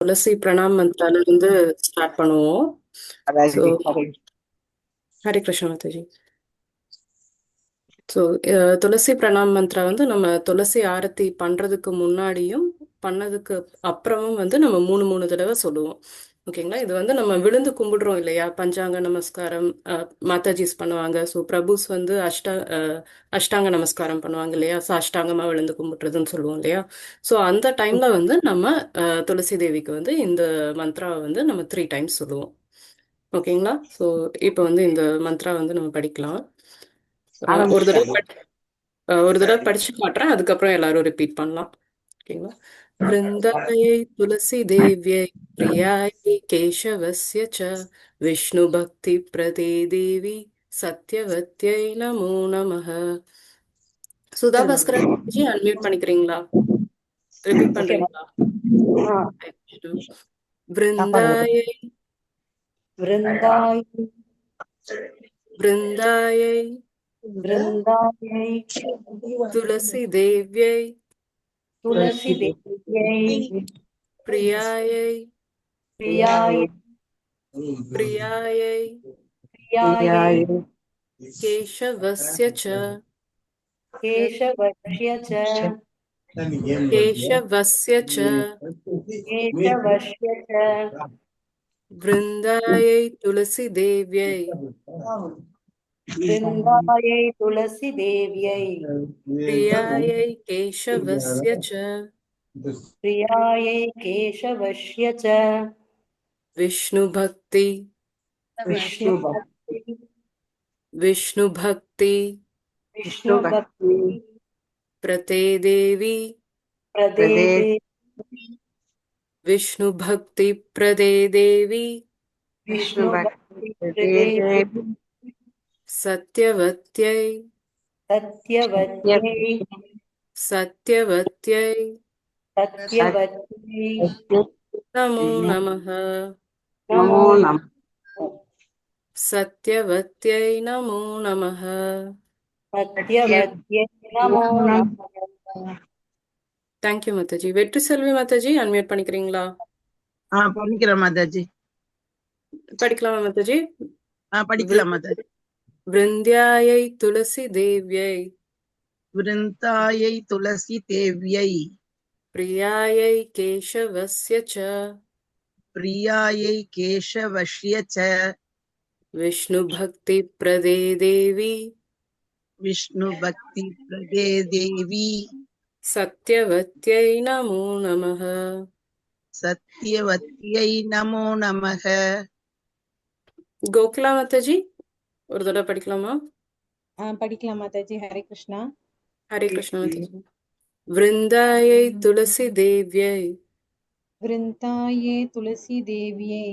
துளசி பிரணாம் மந்த்ரால இருந்து ஸ்டார்ட் பண்ணுவோம். So Hare Krishna Mataji. So துளசி பிரணாம் மந்த்ரா வந்து நம்ம துளசி ஆரத்தி பண்றதுக்கு முன்னாடியும் பண்ணதுக்கு அப்புறமும் வந்து நம்ம மூணு மூணு தடவை சொல்லுவோம். ஓகேங்களா? இது வந்து நம்ம விழுந்து கும்பிடுறோம் இல்லையா? பஞ்சாங்க நமஸ்காரம் மாதாஜிஸ் பண்ணுவாங்க. ஸோ பிரபுஸ் வந்து அஷ்டாங்க நமஸ்காரம் பண்ணுவாங்க இல்லையா? ஸோ அஷ்டாங்கமா விழுந்து கும்பிடுறதுன்னு சொல்லுவோம் இல்லையா? ஸோ அந்த டைம்ல வந்து நம்ம துளசி தேவிக்கு வந்து இந்த மந்த்ராவை வந்து நம்ம 3 டைம்ஸ் சொல்லுவோம். ஓகேங்களா? ஸோ இப்போ வந்து இந்த மந்த்ரா வந்து நம்ம படிக்கலாம். ஒரு தடவை ஒரு தடவை படிச்சு காட்டுறேன், அதுக்கப்புறம் எல்லாரும் ரிப்பீட் பண்ணலாம். ஓகேங்களா? விருந்தாயை துளசி தேவ்யை பிரியாயை கேசவஸ்ய ச விஷ்ணு பக்தி பிரதே தேவி சத்யவத்யை நமோ நமः. சுதா பாஸ்கரன் ஜி அன்மியூட் பண்ணிக்கிறீங்களா? ரிப்பீட் பண்றீங்களா? விருந்தாயை वृन्दाय விருந்தாயை वृन्दायै துளசி தேவ்யை तुलसीदेव्यै பிரியாயை प्रियाय பிரியாயை प्रियायै केशवस्य च केशवस्य च केशवस्य च केशवस्य च वृन्दायै तुलसी देव्यै वृन्दायै तुलसीदेव्यै प्रियायै केशवस्य च प्रियायै केशवस्य च विष्णुभक्ति विष्णुभक्ति विष्णुभक्ति विष्णुभक्ति प्रते देवी प्रदे विष्णुभक्ति प्रदे देवी विष्णुभक्ति प्रदे सत्यवत्यै सत्यवत्यै सत्यवत्यै सत्यवत्यै नमो नमः नमो नमः सत्यवत्यै नमो नमः सत्यवत्यै नमो नमः தேங்க்யூ மாதாஜி. வெற்றி செல்வி மாதாஜி அன்மியூட் பண்ணிக்கிறீங்களா? பண்ணிக்கிறேன் மாதாஜி. படிக்கலாமா மாதாஜி? படிக்கலாம் மாதாஜி. விருந்தியாயை துளசி தேவ்யை விருந்தாயை துளசி தேவ்யை பிரியாயை கேசவஸ்ய ச பிரியாயை கேசவஸ்ய ச விஷ்ணு பக்தி பிரதே தேவி விஷ்ணு பக்தி பிரதே தேவி சத்யவத்யை நமோ நமः சத்யவத்யை நமோ நமக. கோகுலா மாதாஜி ஒரு தடவை படிக்கலாமா? படிக்கலாம் மாதாஜி. ஹரே கிருஷ்ணா. ஹரே கிருஷ்ணா மாதாஜி. விருந்தாயை துளசி தேவ்யை விருந்தாயே துளசி தேவியை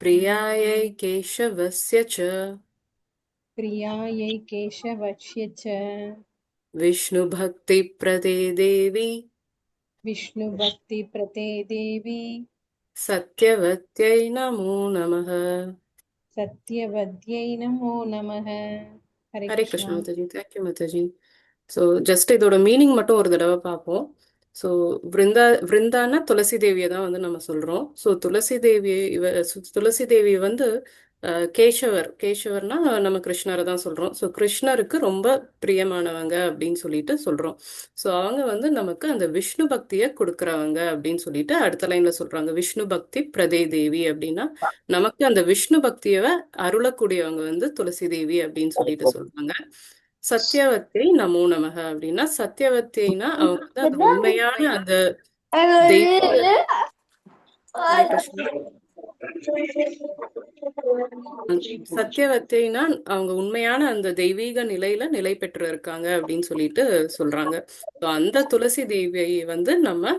பிரியாயை கேசவஸ்ய ச பிரியாயை கேசவஸ்ய ச விஷ்ணு பக்தி பிரதே தேவி விஷ்ணு பக்தி பிரதே தேவி சத்யவத்யை நமோ நமः சத்யவத்யை நமோ நமः. Hare Hare Krishna Krishna. Mataji. Thank you Mataji. So just இதோட மீனிங் மட்டும் ஒரு தடவை பார்ப்போம். ஸோ விருந்தான்னா துளசி தேவியை தான் வந்து நம்ம சொல்றோம். ஸோ துளசி தேவி துளசி தேவி வந்து கேசவர்னா நம்ம கிருஷ்ணரை தான் சொல்றோம். ஸோ கிருஷ்ணருக்கு ரொம்ப பிரியமானவங்க அப்படின்னு சொல்லிட்டு சொல்றோம். ஸோ அவங்க வந்து நமக்கு அந்த விஷ்ணு பக்தியை கொடுக்குறவங்க அப்படின்னு சொல்லிட்டு அடுத்த லைன்ல சொல்றாங்க. விஷ்ணு பக்தி பிரதே தேவி அப்படின்னா நமக்கு அந்த விஷ்ணு பக்தியை அருளக்கூடியவங்க வந்து துளசி தேவி அப்படின்னு சொல்லிட்டு சொல்றாங்க. சத்யவத்தை நமோ நமக அப்படின்னா சத்யவத்தைனா அவங்க வந்து அந்த உண்மையான அந்த தெய்வீக ஹரே கிருஷ்ணா. சத்யவத்தைனா அவங்க உண்மையான அந்த தெய்வீக நிலையில நிலை பெற்று இருக்காங்க அப்படின்னு சொல்லிட்டு சொல்றாங்க. ஸோ அந்த துளசி தேவியை வந்து நம்ம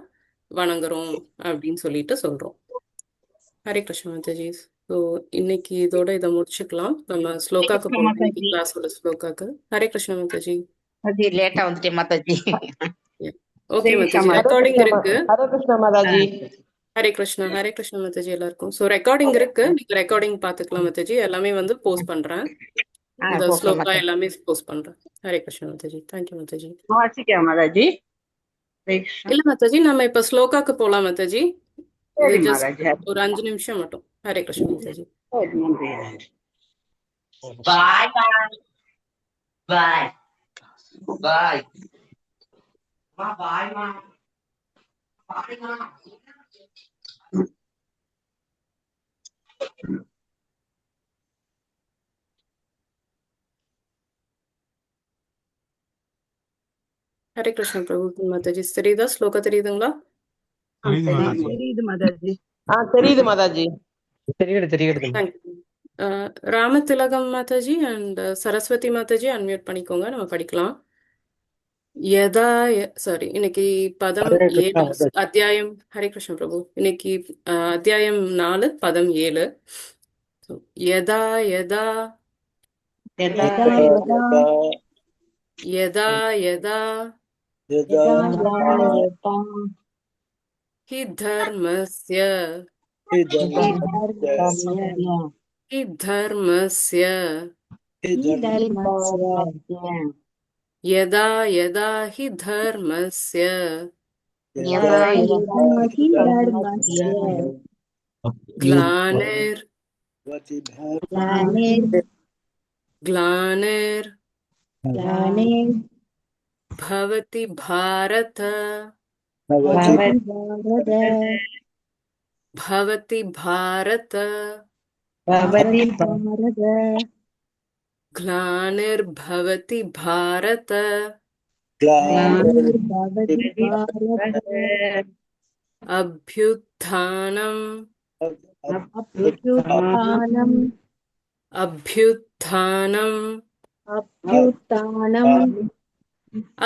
வணங்குறோம் அப்படின்னு சொல்லிட்டு சொல்றோம். ஹரே கிருஷ்ண மாதாஜி. ஸோ இன்னைக்கு இதோட இதை முடிச்சுக்கலாம். நம்ம ஸ்லோகாக்கு போகலாம். இன்னைக்கு கிளாஸோட ஸ்லோகாக்கு. ஹரே கிருஷ்ண மாதாஜி. லேட்டா வந்துட்டேன் மாதாஜி. ஓகே மாதாஜி. ரெக்கார்டிங் இருக்கு. ஹரே கிருஷ்ணா மாதாஜி. ஹரே கிருஷ்ணா. ஹரே கிருஷ்ணா மாதாஜி எல்லாருக்கும். ஸோ ரெக்கார்டிங் இருக்கு, நீங்க ரெக்கார்டிங் பாத்துக்கலாம் மாதாஜி. எல்லாமே வந்து போஸ்ட் பண்றேன். இந்த ஸ்லோகா எல்லாமே போஸ்ட் பண்றேன். ஹரே கிருஷ்ணா மாதாஜி. தேங்க்யூ மாதாஜி. வாசிக்க மாதாஜி. இல்ல மாதாஜி, நம்ம இப்ப ஸ்லோகாக்கு போலாம் மாதாஜி. இது சரி ஜஸ்ட் மாதாஜி. ஒரு 5 நிமிஷம் மட்டும். ஹரே கிருஷ்ண மாதாஜி. சரி, நன்றி நன்றி. Bye bye. Bye. Bye. Ma bye ma. Bye ma. Hare Krishna பிரபு மாதாஜி. தெரியுதா? ஸ்லோகா தெரியுதுங்களா? தெரியுது மாதாஜி. தெரியுது மாதாஜி. தெரியுது மாதாஜி. தெரியுது. Thank you. Ramathilagam Mataji and Saraswathi Mataji unmute பண்ணிக்கோங்க, நம்ம படிக்கலாம். யதா சாரி, இன்னைக்கு பதம் ஹரே கிருஷ்ணா 7, மாதாஜி. அத்தியாயம். ஹரே கிருஷ்ண பிரபு. இன்னைக்கு அத்தியாயம் 4, பதம் 7. யதா யதா யதா யதா யதா ஹி தர்மஸ்ய ஹி தர்மஸ்ய யதா யதா ஹி தர்மஸ்ய ग्लानिर् ग्लानिर् भवति भारत भवति भारत ग्लानिर्भवति भारत अभ्युत्थानम्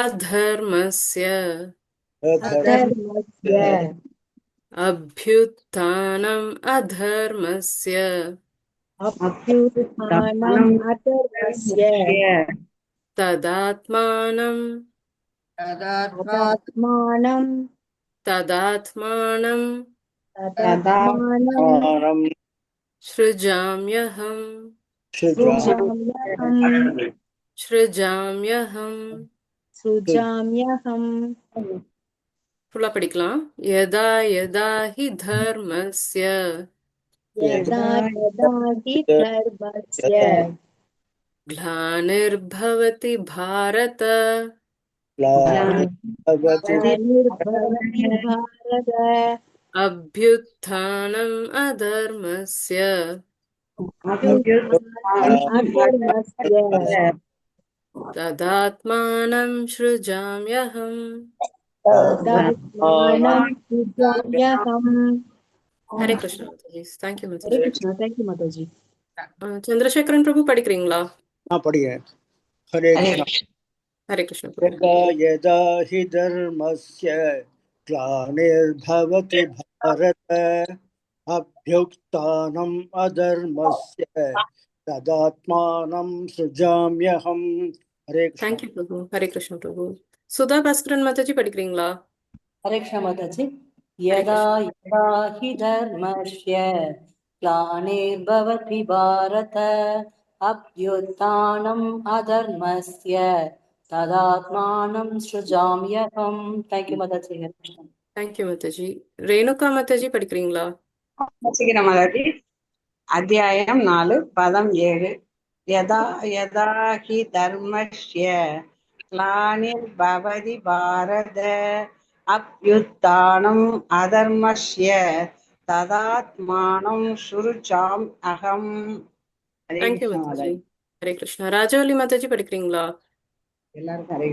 अधर्मस्य अभ्युत्थानम् अधर्मस्य तदात्मानं सृजाम्यहम् ஃபுல்லா படிக்கலாம். யதா யதா ஹி தர்மஸ்ய ग्लानिर्भवति भारत अभ्युत्थानम् अधर्मस्य तदात्मानं सृजाम्यहम्. हरे कृष्ण माताजी. थैंक यू माताजी. சந்திரசேகரன் பிரபு படிக்கிறீங்களா? படிக்கிறேன். ஹரே கிருஷ்ணா. ஹரே கிருஷ்ண. யதா யதா ஹி தர்மஸ்ய க்ளானிர்பவதி பாரத அப்யுக்தானம் அதர்மஸ்ய ததாத்மானம் சுஜாம்யஹம். ஹரே கிருஷ்ணா. தேங்க்யூ பிரபு. ஹரே கிருஷ்ண பிரபு. சுதா பாஸ்கரன் மாதாஜி படிக்கிறீங்களா? हरे कृष्ण माताजी. यदा यदा हि धर्मस्य ग्लानिर्भवति भारत अभ्युत्थानम् अधर्मस्य तदात्मानं सृजाम्यहम्. Thank you Mataji. Hare Krishna. Thank you Mataji. Renuka Mataji படிக்கிறீங்களா? வச்சுக்கிறேன் மாதாஜி. அத்தியாயம் 4, பதம் 7. யதா யதா ஹி தர்மஸ்ய கிளானிர்பவதி பாரத அப்யுத்தானம் அதர்மஸ்ய ததாத்மானம் சுருச்சாம் அகம். தேங்க்யூ மாதாஜி. ஹரே கிருஷ்ணா. ராஜவல்லி மாதாஜி படிக்கிறீங்களா? எல்லாருக்கும் ஹரே.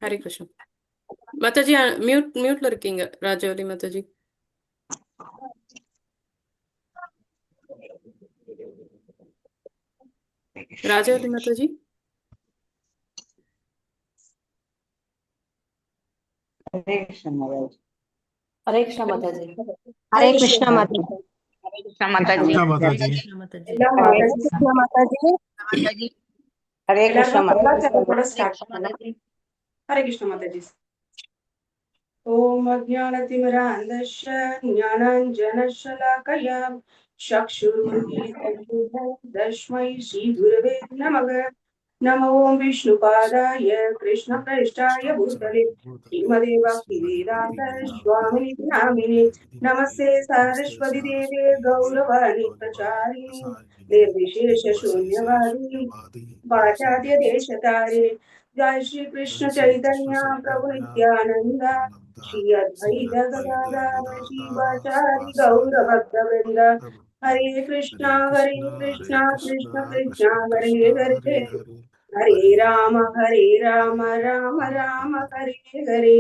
ஹரே கிருஷ்ணா. மாதாஜி மியூட்ல இருக்கீங்க. ராஜவல்லி மாதாஜி. ராஜவல்லி மாதாஜி. ஹரே கிருஷ்ண மாதாஜி. हरे कृष्ण माताजी. हरे कृष्ण माताजी. हरे कृष्ण माताजी. கிருஷ்ணா மாதாஜி. ஹரே கிருஷ்ண மாதாஜி. हरे कृष्ण माताजी. ओम अज्ञानतिमिरान्धस्य ज्ञानाञ्जनशलाकया चक्षुरुन्मीलितं येन तस्मै श्रीगुरवे नमः. नमो ओम विष्णुपादाय कृष्णप्रेष्ठाय भूतले श्रीमते भक्तिवेदान्त स्वामिनि नामिने नमस्ते सरस्वती देवे गौरवाणी प्रचारिणे निर्विशेष शून्यवादी वाचाद्य देशतारिणे जय श्री कृष्ण चैतन्य प्रभु नित्यानंद श्री अद्वैत गदाधर शिवाचार्य गौर भक्तवृंद हरे कृष्णा कृष्ण कृष्ण हरे हरे हरे राम राम राम हरे हरे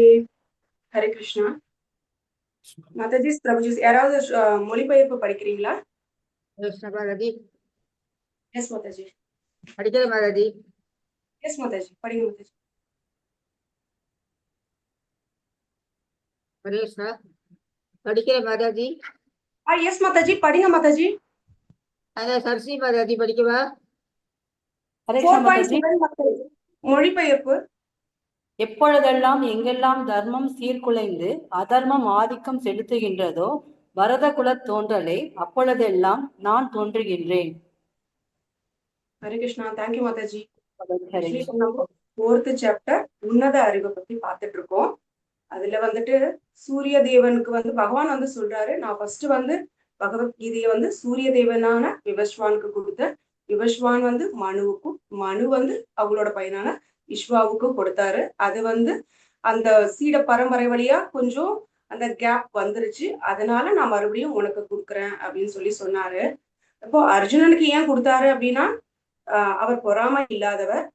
हरे कृष्णा माताजी प्रभुजी யாராவது மொழிபெயர்ப்பு படிக்கிறீங்களா? மாதாஜி எஸ் மாதாஜி. படிக்கிற மாதாஜி. எஸ் மாதாஜி படிங்க மாதாஜி. ஹரேஷா படிக்கிற மாதாஜி. எஸ் மாதாஜி படிங்க மாதாஜி. அத சர்சி மாதாஜி படிக்கவா? மொழிபெயர்ப்பு. எப்பொழுதெல்லாம் எங்கெல்லாம் தர்மம் சீர்குலைந்து அதர்மம் ஆதிக்கம் செலுத்துகின்றதோ பரத குல தோன்றலே அப்பொழுதெல்லாம் நான் தோன்றுகின்றேன். Hare Krishna. Thank you Mataji. Fourth chapter உன்னத அறிவை பத்தி பார்த்துட்டு இருக்கோம். அதுல வந்துட்டு சூரிய தேவனுக்கு வந்து பகவான் வந்து சொல்றாரு, நான் ஃபர்ஸ்ட் வந்து பகவத்கீதையை வந்து சூரிய தேவனான விவஸ்வானுக்கு கொடுத்த, விவஸ்வான் வந்து மனுவுக்கும், மனு வந்து அவங்களோட பையனான விஸ்வாவுக்கும் கொடுத்தாரு. அது வந்து அந்த சீட பரம்பரை வழியா கொஞ்சம் அந்த கேப் வந்துருச்சு, அதனால நான் மறுபடியும் உனக்கு கொடுக்குறேன் அப்படின்னு சொல்லி சொன்னாரு. அப்போ அர்ஜுனனுக்கு ஏன் கொடுத்தாரு அப்படின்னா, அவர் பொறாமை இல்லாதவர்,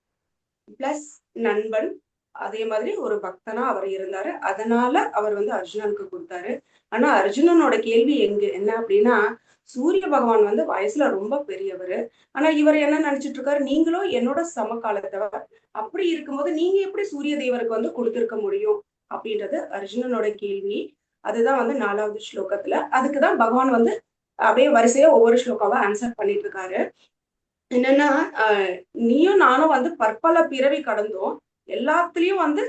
பிளஸ் நண்பன், அதே மாதிரி ஒரு பக்தனா அவர் இருந்தாரு, அதனால அவர் வந்து அர்ஜுனனுக்கு கொடுத்தாரு. ஆனா அர்ஜுனனோட கேள்வி என்ன அப்படின்னா, சூரிய பகவான் வந்து வயசுல ரொம்ப பெரியவர், ஆனா இவர் என்ன நினைச்சிட்டு இருக்காரு, நீங்களும் என்னோட சமகாலத்தவர், அப்படி இருக்கும்போது நீங்க எப்படி சூரிய தேவருக்கு வந்து கொடுத்திருக்க முடியும் அப்படின்றது அர்ஜுனனோட கேள்வி. அதுதான் வந்து 4வது ஸ்லோகத்துல. அதுக்குதான் பகவான் வந்து அப்படியே வரிசையா ஒவ்வொரு ஸ்லோகாவா ஆன்சர் பண்ணிட்டு இருக்காரு. என்னன்னா, நீயும் நானும் வந்து பற்பல பிறவி கடந்தோம், எல்லாத்துலயும் வந்து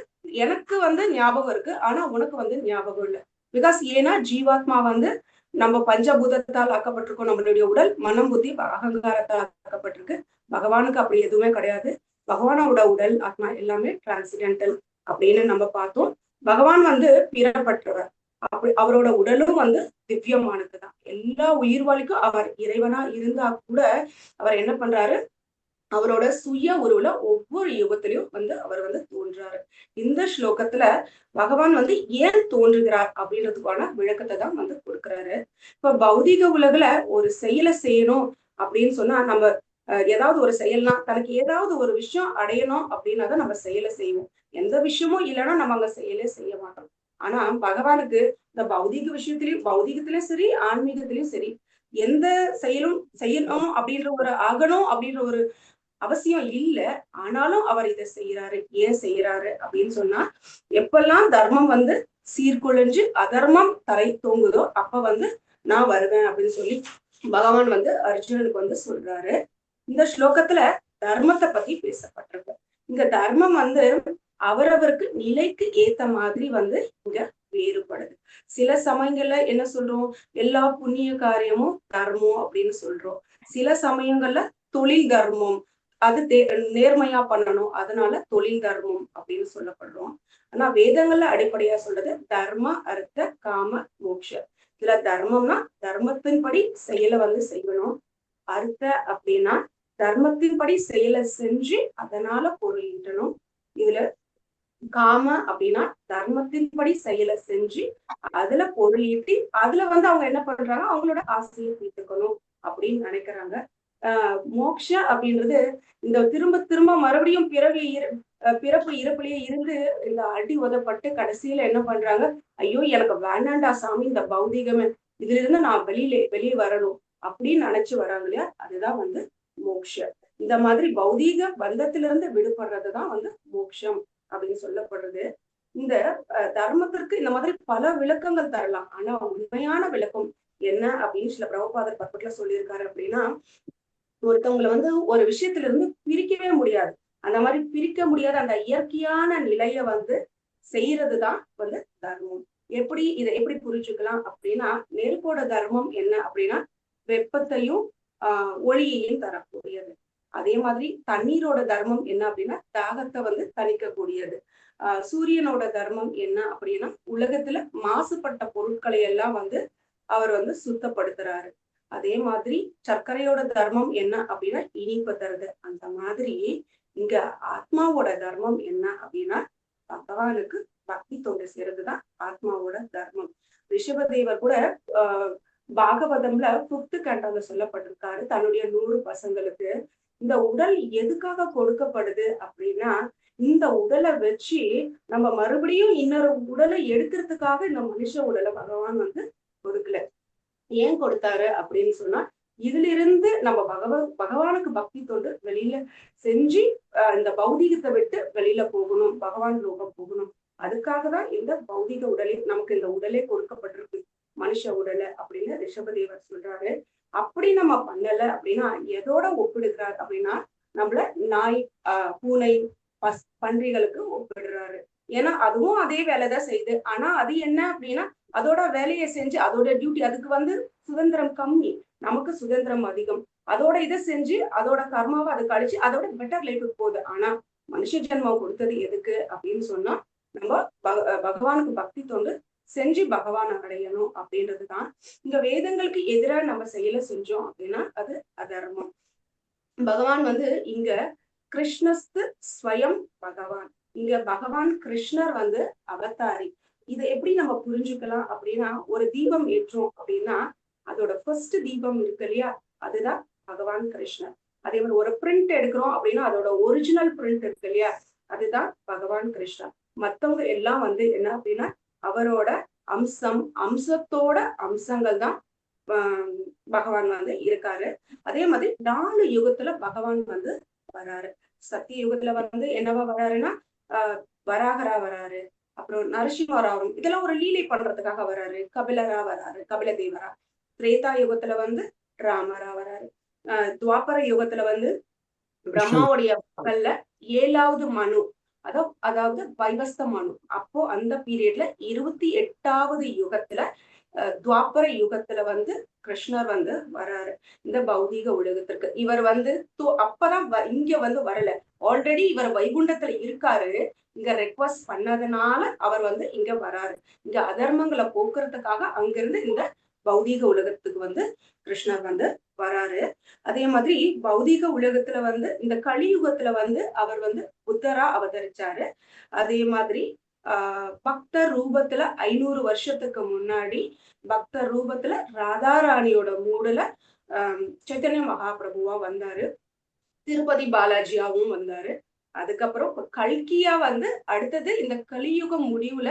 எனக்கு வந்து ஞாபகம் இருக்கு, ஆனா உனக்கு வந்து ஞாபகம் இல்லை. பிகாஸ் ஏன்னா ஜீவாத்மா வந்து நம்ம பஞ்சபூதத்தால் ஆக்கப்பட்டிருக்கோம், நம்மளுடைய உடல் மனம் புத்தி அகங்காரத்தால் ஆக்கப்பட்டிருக்கு. பகவானுக்கு அப்படி எதுவுமே கிடையாது. பகவானோட உடல் ஆத்மா எல்லாமே டிரான்சிடென்டல் அப்படின்னு நம்ம பார்த்தோம். பகவான் வந்து பிறப்பற்றவர், அப்படி அவரோட உடலும் வந்து திவ்யமானதுதான். எல்லா உயிர்வாளிக்கும் அவர் இறைவனா இருந்தா கூட அவர் என்ன பண்றாரு, அவரோட சுய உருவுல ஒவ்வொரு யுகத்திலையும் வந்து அவர் வந்து தோன்றாரு. இந்த ஸ்லோகத்துல பகவான் வந்து ஏன் தோன்றுகிறார் அப்படின்றதுக்கான விளக்கத்தை தான் வந்து கொடுக்குறாரு. இப்ப பௌதிக உலகுல ஒரு செயலை செய்யணும் அப்படின்னு சொன்னா, நம்ம ஏதாவது ஒரு செயல்னா, தனக்கு ஏதாவது ஒரு விஷயம் அடையணும் அப்படின்னா தான் நம்ம செயலை செய்வோம். எந்த விஷயமும் இல்லைன்னா நம்ம அங்க செயலே செய்ய மாட்டோம். ஆனா பகவானுக்கு இந்த பௌதிக விஷயத்திலயும், பௌதிகத்திலயும் சரி ஆன்மீகத்திலயும் சரி, எந்த செயலும் செய்யணும் அப்படின்ற ஒரு ஆகணும் அப்படின்ற ஒரு அவசியம் இல்லை. ஆனாலும் அவர் இதை செய்யறாரு. ஏன் செய்யறாரு அப்படின்னு சொன்னா, எப்பெல்லாம் தர்மம் வந்து சீர்குலைஞ்சு அதர்மம் தலை தோங்குதோ அப்ப வந்து நான் வருவேன் அப்படின்னு சொல்லி பகவான் வந்து அர்ஜுனனுக்கு வந்து சொல்றாரு. இந்த ஸ்லோகத்துல தர்மத்தை பத்தி பேசப்பட்டிருக்கு. இங்க தர்மம் வந்து அவரவருக்கு நிலைக்கு ஏத்த மாதிரி வந்து இங்க வேறுபடுது. சில சமயங்கள்ல என்ன சொல்றோம், எல்லா புண்ணிய காரியமும் தர்மம் அப்படின்னு சொல்றோம். சில சமயங்கள்ல தொழில் தர்மம், அது நேர்மையா பண்ணணும், அதனால தொழில் தர்மம் அப்படின்னு சொல்லப்படுறோம். ஆனா வேதங்கள்ல அடிப்படையா சொல்றது தர்ம அர்த்த காம மோட்ச. இதுல தர்மம்னா தர்மத்தின்படி செயலை வந்து செய்யணும், அர்த்த அப்படின்னா தர்மத்தின்படி செயலை செஞ்சு அதனால பொருள் ஈட்டணும். இதுல காம அப்படின்னா தர்மத்தின்படி செயலை செஞ்சு அதுல பொருள் ஈட்டி அதுல வந்து அவங்க என்ன பண்றாங்க, அவங்களோட ஆசையை தீர்த்துக்கணும் அப்படின்னு நினைக்கிறாங்க. மோக்ஷ அப்படின்றது இந்த திரும்ப திரும்ப மறுபடியும் பிறப்பு இறப்புலயே இருந்து இந்த அடி உதப்பட்டு கடைசியில என்ன பண்றாங்க, ஐயோ எனக்கு வேண்டாண்டா சாமி இந்த பௌதிகமே, இதுல இருந்து நான் வெளியே வரணும் அப்படின்னு நினைச்சு வராங்க இல்லையா, அதுதான் வந்து மோக்ஷ. இந்த மாதிரி பௌதீக பந்தத்திலிருந்து விடுபடுறதுதான் வந்து மோக்ஷம் அப்படின்னு சொல்லப்படுறது. இந்த தர்மத்திற்கு இந்த மாதிரி பல விளக்கங்கள் தரலாம், ஆனா உண்மையான விளக்கம் என்ன அப்படின்னு சில பிரபுபாதர் பக்கத்துல சொல்லியிருக்காரு அப்படின்னா, ஒருத்தவங்களை வந்து ஒரு விஷயத்துல இருந்து பிரிக்கவே முடியாது. அந்த மாதிரி பிரிக்க முடியாத அந்த இயற்கையான நிலைய வந்து செய்யறதுதான் வந்து தர்மம். இதை எப்படி புரிஞ்சுக்கலாம் அப்படின்னா, நெருப்போட தர்மம் என்ன அப்படின்னா வெப்பத்தையும் ஒளியையும் தரக்கூடியது. அதே மாதிரி தண்ணீரோட தர்மம் என்ன அப்படின்னா தாகத்தை வந்து தணிக்கக்கூடியது. சூரியனோட தர்மம் என்ன அப்படின்னா உலகத்துல மாசுபட்ட பொருட்களை எல்லாம் வந்து அவர் வந்து சுத்தப்படுத்துறாரு. அதே மாதிரி சர்க்கரையோட தர்மம் என்ன அப்படின்னா இனிப்பு தருது. அந்த மாதிரி இங்க ஆத்மாவோட தர்மம் என்ன அப்படின்னா பகவானுக்கு பக்தி தொண்டு செய்யறதுதான் ஆத்மாவோட தர்மம். ரிஷபதேவர் கூட பாகவதம்ல 5th cantoல சொல்லப்பட்டிருக்காரு. தன்னுடைய 100 பசங்களுக்கு இந்த உடல் எதுக்காக கொடுக்கப்படுது அப்படின்னா இந்த உடலை வச்சு நம்ம மறுபடியும் இன்னொரு உடலை எடுக்கிறதுக்காக இந்த மனுஷ உடலை பகவான் வந்து கொடுக்கல. ஏன் கொடுத்தாரு அப்படின்னு சொன்னா இதுல இருந்து நம்ம பகவானுக்கு பக்தி தொண்டு வெளியில செஞ்சு இந்த பௌதிகத்தை விட்டு வெளியில போகணும், பகவான் லோகம் போகணும். அதுக்காக தான் இந்த பௌதிக உடலே நமக்கு இந்த உடலே கொடுக்கப்பட்டிருக்கு, மனுஷ உடலை அப்படின்னு ரிஷபதேவர் சொல்றாரு. அப்படி நம்ம பண்ணல அப்படின்னா எதோட ஒப்பிடுகிறார் அப்படின்னா நம்மள நாய், பூனை, பன்றிகளுக்கு ஒப்பிடுறாரு. ஏன்னா அதுவும் அதே வேலைதான் செய்யுது. ஆனா அது என்ன அப்படின்னா அதோட வேலையை செஞ்சு அதோட டியூட்டி, அதுக்கு வந்து சுதந்திரம் கம்மி, நமக்கு சுதந்திரம் அதிகம். அதோட இதை செஞ்சு அதோட கர்மாவை அதை கழிச்சு அதோட பெட்டர் லைஃபுக்கு போகுது. ஆனா மனுஷ ஜென்மம் கொடுத்தது எதுக்கு அப்படின்னு சொன்னா நம்ம பகவானுக்கு பக்தி தொண்டு செஞ்சு பகவான் அடையணும் அப்படின்றதுதான். இங்க வேதங்களுக்கு எதிராக நம்ம செயலை செஞ்சோம் அப்படின்னா அது அதர்மம். பகவான் வந்து இங்க கிருஷ்ணஸ்து ஸ்வயம் பகவான், இங்க பகவான் கிருஷ்ணர் வந்து அவதாரி. இதை எப்படி நம்ம புரிஞ்சுக்கலாம் அப்படின்னா ஒரு தீபம் ஏற்றோம் அப்படின்னா அதோட ஃபர்ஸ்ட் தீபம் இருக்கு இல்லையா, அதுதான் பகவான் கிருஷ்ணர். அதே மாதிரி ஒரு பிரிண்ட் எடுக்கிறோம் அப்படின்னா அதோட ஒரிஜினல் பிரிண்ட் இருக்கு இல்லையா, அதுதான் பகவான் கிருஷ்ணர். மத்தவங்க எல்லாம் வந்து என்ன அப்படின்னா அவரோட அம்சத்தோட அம்சங்கள் தான் பகவான் வந்து இருக்காரு. அதே மாதிரி 4 யுகத்துல பகவான் வந்து வராரு. சத்திய யுகத்துல வந்து என்னவா வராருன்னா வராகரா வராரு, அப்புறம் நரசிம்மராவும், இதெல்லாம் ஒரு லீலை பண்றதுக்காக வராரு. கபிலரா வராரு, கபில தேவரா. திரேதா யுகத்துல வந்து ராமரா வராரு. துவாபர யுகத்துல வந்து பிரம்மாவுடைய மகள்ல 7வது மனு, அதாவது வைவஸ்த மனு. அப்போ அந்த பீரியட்ல 28வது யுகத்துல துவாபர யுகத்துல வந்து கிருஷ்ணர் வந்து வராரு இந்த பௌதீக உலகத்திற்கு. இவர் வந்து அப்பதான் இங்க வந்து வரல, ஆல்ரெடி இவர் வைகுண்டத்துல இருக்காரு. இங்க ரெக்வஸ்ட் பண்ணதுனால அவர் வந்து இங்க வராரு. இங்க அதர்மங்களை போக்குறதுக்காக அங்கிருந்து இந்த பௌதீக உலகத்துக்கு வந்து கிருஷ்ணர் வந்து வராரு. அதே மாதிரி பௌதீக உலகத்துல வந்து இந்த கலியுகத்துல வந்து அவர் வந்து புத்தரா அவதரிச்சாரு. அதே மாதிரி பக்தர் ரூபத்துல 500 வருஷத்துக்கு முன்னாடி பக்தர் ரூபத்துல ராதாராணியோட மூடுல சைத்தன்ய மகாபிரபுவா வந்தாரு. திருப்பதி பாலாஜியாவும் வந்தாரு. அதுக்கப்புறம் கல்கியா வந்து அடுத்தது இந்த கலியுகம் முடிவுல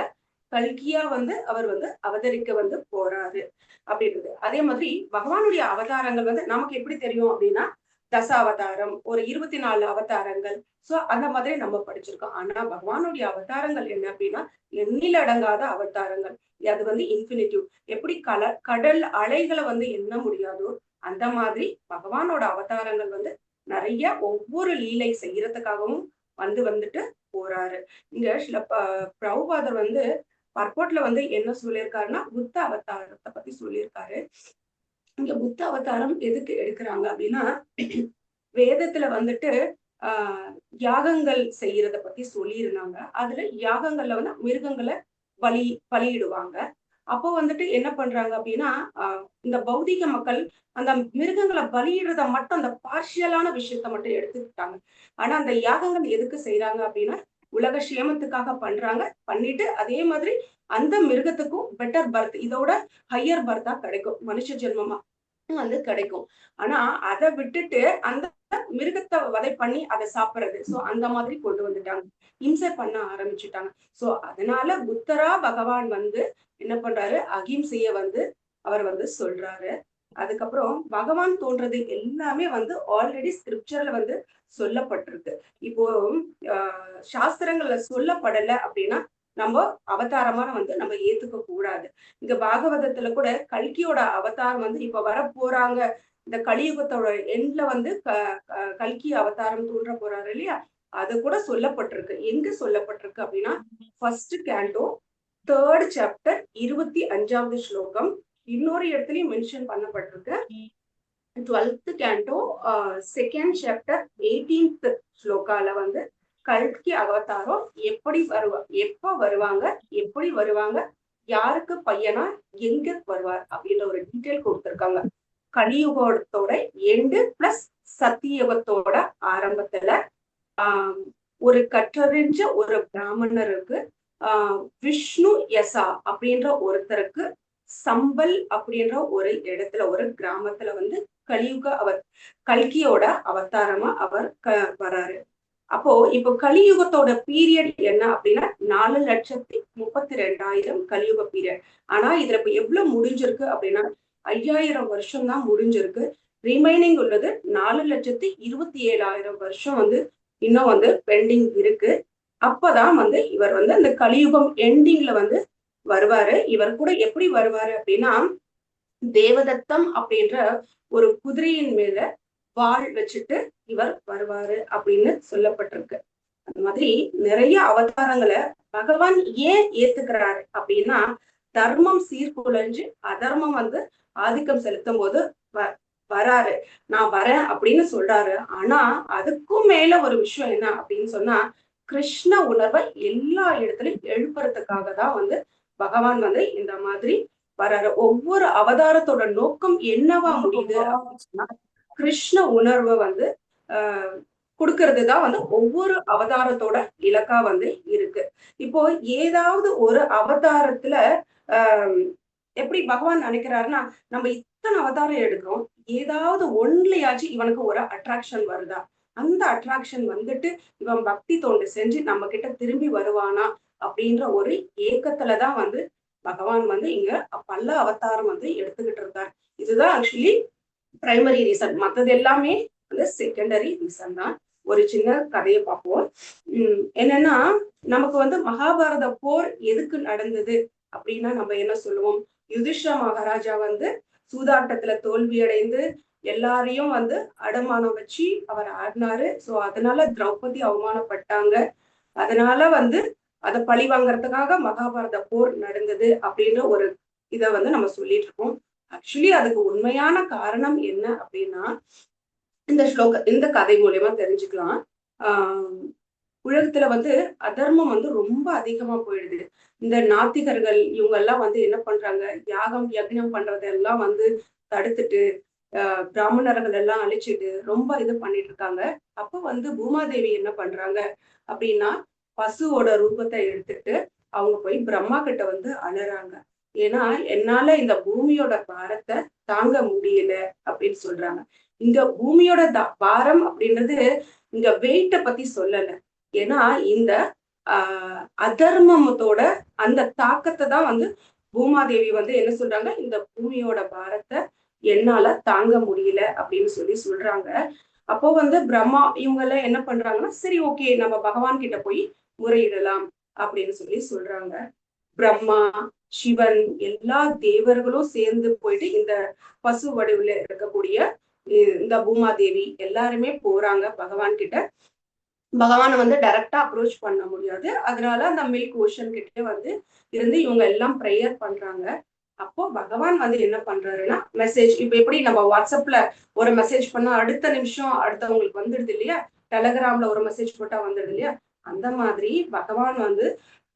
கல்கியா வந்து அவர் வந்து அவதரிக்க வந்து போறாரு அப்படின்றது. அதே மாதிரி பகவானுடைய அவதாரங்கள் வந்து நமக்கு எப்படி தெரியும் அப்படின்னா தசாவதாரம், ஒரு 24 அவதாரங்கள். சோ அந்த மாதிரி நம்ம படிச்சிருக்கோம். ஆனா பகவானுடைய அவதாரங்கள் என்ன அப்படின்னா எண்ணிலடங்காத அவதாரங்கள். அது வந்து இன்ஃபினிட்டிவ். எப்படி கடல் அலைகளை வந்து எண்ண முடியாதோ அந்த மாதிரி பகவானோட அவதாரங்கள் வந்து நிறைய ஒவ்வொரு லீலை செய்யறதுக்காகவும் வந்துட்டு போறாரு. இங்க சில பிரபுபாதர் வந்து பர்போட்ல வந்து என்ன சொல்லியிருக்காருன்னா புத்த அவதாரத்தை பத்தி சொல்லியிருக்காரு. இங்க புத்த அவதாரம் எதுக்கு எடுக்கிறாங்க அப்படின்னா வேதத்துல வந்துட்டு யாகங்கள் செய்யறத பத்தி சொல்லியிருந்தாங்க. அதுல யாகங்கள்ல வந்து மிருகங்களை பலியிடுவாங்க. அப்போ வந்துட்டு என்ன பண்றாங்க அப்படின்னா இந்த பௌதிக மக்கள் அந்த மிருகங்களை பலியிடுறத மட்டும் அந்த பார்ஷியலான விஷயத்த மட்டும் எடுத்துக்கிட்டாங்க. ஆனா அந்த யாகங்கள் எதுக்கு செய்யறாங்க அப்படின்னா உலக சேமத்துக்காக பண்றாங்க. பண்ணிட்டு அதே மாதிரி அந்த மிருகத்துக்கும் பெட்டர் பர்த், இதோட ஹையர் பர்த்தா கிடைக்கும், மனுஷ ஜென்மமா வந்து கிடைக்கும். ஆனா அதை விட்டுட்டு அந்த மிருகத்தை வதை பண்ணி அதை சாப்பிடுறது. சோ அந்த மாதிரி கொண்டு வந்துட்டாங்க, இம்சை பண்ண ஆரம்பிச்சுட்டாங்க. சோ அதனால புத்தரா பகவான் வந்து என்ன பண்றாரு, அகிம்சைய வந்து அவர் வந்து சொல்றாரு. அதுக்கப்புறம் பகவான் தோன்றது எல்லாமே வந்து ஆல்ரெடி ஸ்கிரிப்சர்ல வந்து சொல்லப்பட்டிருக்கு. இப்போ சாஸ்திரங்கள்ல சொல்லப்படல அப்படின்னா நம்ம அவதாரமா வந்து நம்ம ஏத்துக்க கூடாது. இங்க பாகவதத்துல கூட கல்கியோட அவதாரம் வந்து இப்ப வர போறாங்க, இந்த கலியுகத்தோட எண்ட்ல வந்து கல்கி அவதாரம் தோன்ற போறாரு இல்லையா, அது கூட சொல்லப்பட்டிருக்கு. எங்க சொல்லப்பட்டிருக்கு அப்படின்னா 1st canto 3rd chapter 25வது ஸ்லோகம். இன்னொரு இடத்துலயும் மென்ஷன் பண்ணப்பட்டிருக்கு. 12th canto second chapter 18th ஸ்லோகால வந்து கல்கி அவதாரம் எப்ப வருவாங்க, எப்படி வருவாங்க, யாருக்கு பையனா, எங்க வருவார் அப்படின்ற ஒரு டீட்டெயில் கொடுத்திருக்காங்க. கலியுகத்தோட எண்டு பிளஸ் சத்தியுகத்தோட ஆரம்பத்துல ஒரு கற்றறிஞ்ச ஒரு பிராமணருக்கு விஷ்ணு யசா அப்படின்ற ஒருத்தருக்கு சம்பல் அப்படின்ற ஒரு இடத்துல ஒரு கிராமத்துல வந்து கல்கியோட அவதாரமா அவர் வராரு. அப்போ இப்போ கலியுகத்தோட பீரியட் என்ன அப்படின்னா 4,32,000 கலியுக பீரியட். ஆனா இதுல இப்ப எவ்வளவு முடிஞ்சிருக்கு அப்படின்னா 5,000 வருஷம் தான் முடிஞ்சிருக்கு. ரிமைனிங் உள்ளது 4,27,000 வருஷம் வந்து இன்னும் வந்து பெண்டிங் இருக்கு. அப்பதான் வந்து இவர் வந்து அந்த கலியுகம் எண்டிங்ல வந்து வருவாரு. இவர் கூட எப்படி வருவாரு அப்படின்னா தேவதத்தம் அப்படின்ற ஒரு குதிரையின் மேல வாள் வச்சுட்டு இவர் வருவாரு அப்படின்னு சொல்லப்பட்டிருக்கு. அந்த மாதிரி நிறைய அவதாரங்களை பகவான் ஏன் ஏத்துக்கிறாரு அப்படின்னா தர்மம் சீர்குலைஞ்சு அதர்மம் வந்து ஆதிக்கம் செலுத்தும் போது வராரு, நான் வரேன் அப்படின்னு சொல்றாரு. ஆனா அதுக்கும் மேல ஒரு விஷயம் என்ன அப்படின்னு சொன்னா கிருஷ்ண உணர்வை எல்லா இடத்துலயும் எழுப்புறதுக்காக தான் வந்து பகவான் வந்து இந்த மாதிரி வராரு. ஒவ்வொரு அவதாரத்தோட நோக்கம் என்னவா முடியுது அப்படின்னா கிருஷ்ண உணர்வை வந்து கொடுக்கறதுதான் வந்து ஒவ்வொரு அவதாரத்தோட இலக்கா வந்து இருக்கு. இப்போ ஏதாவது ஒரு அவதாரத்துல எப்படி பகவான் நினைக்கிறாருன்னா நம்ம இத்தனை அவதாரம் எடுக்கிறோம், ஏதாவது ஒன்லையாச்சும் இவனுக்கு ஒரு அட்ராக்ஷன் வருதா, அந்த அட்ராக்ஷன் வந்துட்டு இவன் பக்தி தொண்டு செஞ்சு நம்ம கிட்ட திரும்பி வருவானா அப்படின்ற ஒரு ஏக்கத்துலதான் வந்து பகவான் வந்து இங்க பல அவதாரம் வந்து எடுத்துக்கிட்டு இருக்காரு. இதுதான் ஆக்சுவலி பிரைமரி ரீசன். மற்றது எல்லாமே வந்து செகண்டரி ரீசன் தான். ஒரு சின்ன கதையை பார்ப்போம். என்னன்னா நமக்கு வந்து மகாபாரத போர் எதுக்கு நடந்தது அப்படின்னா நம்ம என்ன சொல்லுவோம், யுதிஷ்டா மகாராஜா வந்து சூதாட்டத்துல தோல்வி அடைந்து எல்லாரையும் வந்து அடமானம் வச்சு அவர் ஆடினாரு. சோ அதனால திரௌபதி அவமானப்பட்டாங்க. அதனால வந்து அதை பழி வாங்கறதுக்காக மகாபாரத போர் நடந்தது அப்படின்னு ஒரு இதை வந்து நம்ம சொல்லிட்டு இருக்கோம். ஆக்சுவலி அதுக்கு உண்மையான காரணம் என்ன அப்படின்னா இந்த கதை மூலியமா தெரிஞ்சுக்கலாம். உலகத்துல வந்து அதர்மம் வந்து ரொம்ப அதிகமா போயிடுது. இந்த நாத்திகர்கள் இவங்க எல்லாம் வந்து என்ன பண்றாங்க, யாகம் யக்னம் பண்றதெல்லாம் வந்து தடுத்துட்டு பிராமணர்கள் எல்லாம் அழிச்சிட்டு ரொம்ப இது பண்ணிட்டு இருக்காங்க. அப்போ வந்து பூமாதேவி என்ன பண்றாங்க அப்படின்னா பசுவோட ரூபத்தை எடுத்துட்டு அவங்க போய் பிரம்மா கிட்ட வந்து அழறாங்க. ஏன்னா என்னால இந்த பூமியோட பாரத்தை தாங்க முடியல அப்படின்னு சொல்றாங்க. இங்க பூமியோட பாரம் அப்படின்றது இங்க வெயிட்ட பத்தி சொல்லல. ஏன்னா இந்த அதர்மத்தோட அந்த தாக்கத்தை தான் வந்து பூமாதேவி வந்து என்ன சொல்றாங்க, இந்த பூமியோட பாரத்தை என்னால தாங்க முடியல அப்படின்னு சொல்றாங்க. அப்போ வந்து பிரம்மா இவங்க எல்லாம் என்ன பண்றாங்கன்னா சரி ஓகே நம்ம பகவான் கிட்ட போய் முறையிடலாம் அப்படின்னு சொல்றாங்க. பிரம்மா சிவன் எல்லா தேவர்களும் சேர்ந்து போயிட்டு இந்த பசு வடிவுல இருக்கக்கூடிய இந்த பூமாதேவி எல்லாருமே போறாங்க பகவான் கிட்ட. பகவானை வந்து டைரக்டா அப்ரோச் பண்ண முடியாது. அதனால அந்த மில்க் ஓஷன் கிட்ட வந்து இருந்து இவங்க எல்லாம் ப்ரேயர் பண்றாங்க. அப்போ பகவான் வந்து என்ன பண்றாருன்னா மெசேஜ், இப்ப எப்படி நம்ம வாட்ஸ்அப்ல ஒரு மெசேஜ் பண்ணா அடுத்த நிமிஷம் அடுத்தவங்களுக்கு வந்துடுது இல்லையா, டெலகிராம்ல ஒரு மெசேஜ் போட்டா வந்துடுது இல்லையா, அந்த மாதிரி பகவான் வந்து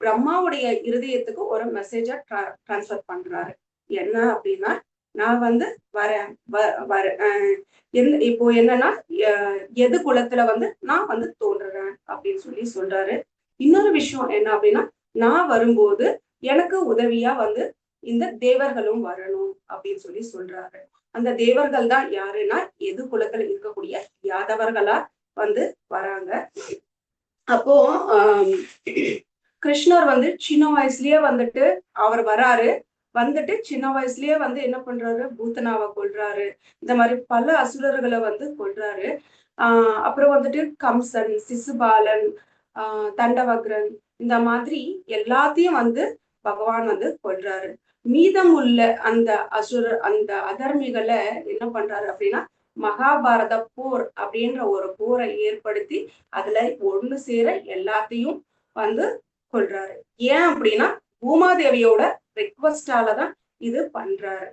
பிரம்மாவுடைய இருதயத்துக்கு ஒரு மெசேஜ டிரான்ஸ்ஃபர் பண்றாரு. என்ன அப்படின்னா நான் வந்து வரேன் இப்போ என்னன்னா எது குலத்துல வந்து நான் வந்து தோன்றுறேன் அப்படின்னு சொல்றாரு. இன்னொரு விஷயம் என்ன அப்படின்னா நான் வரும்போது எனக்கு உதவியா வந்து இந்த தேவர்களும் வரணும் அப்படின்னு சொல்றாரு. அந்த தேவர்கள் தான் யாருன்னா எது குலத்துல இருக்கக்கூடிய யாதவர்களா வந்து வராங்க. அப்போ கிருஷ்ணர் வந்து சின்ன வயசுலயே வந்துட்டு அவர் வராரு. வந்துட்டு சின்ன வயசுலயே வந்து என்ன பண்றாரு, பூத்தனாவை கொல்றாரு. இந்த மாதிரி பல அசுரர்களை வந்து கொல்றாரு. அப்புறம் வந்துட்டு கம்சன், சிசுபாலன், தண்டவக்ரன் இந்த மாதிரி எல்லாத்தையும் வந்து பகவான் வந்து கொல்றாரு. மீதம் உள்ள அந்த அந்த அதர்மிகளை என்ன பண்றாரு அப்படின்னா மகாபாரத போர் அப்படின்ற ஒரு போரை ஏற்படுத்தி அதுல ஒண்ணு சேர எல்லாத்தையும் வந்து கொல்றாரு. ஏன் அப்படின்னா பூமாதேவியோட ரெக்வஸ்டாலதான் இது பண்றாரு.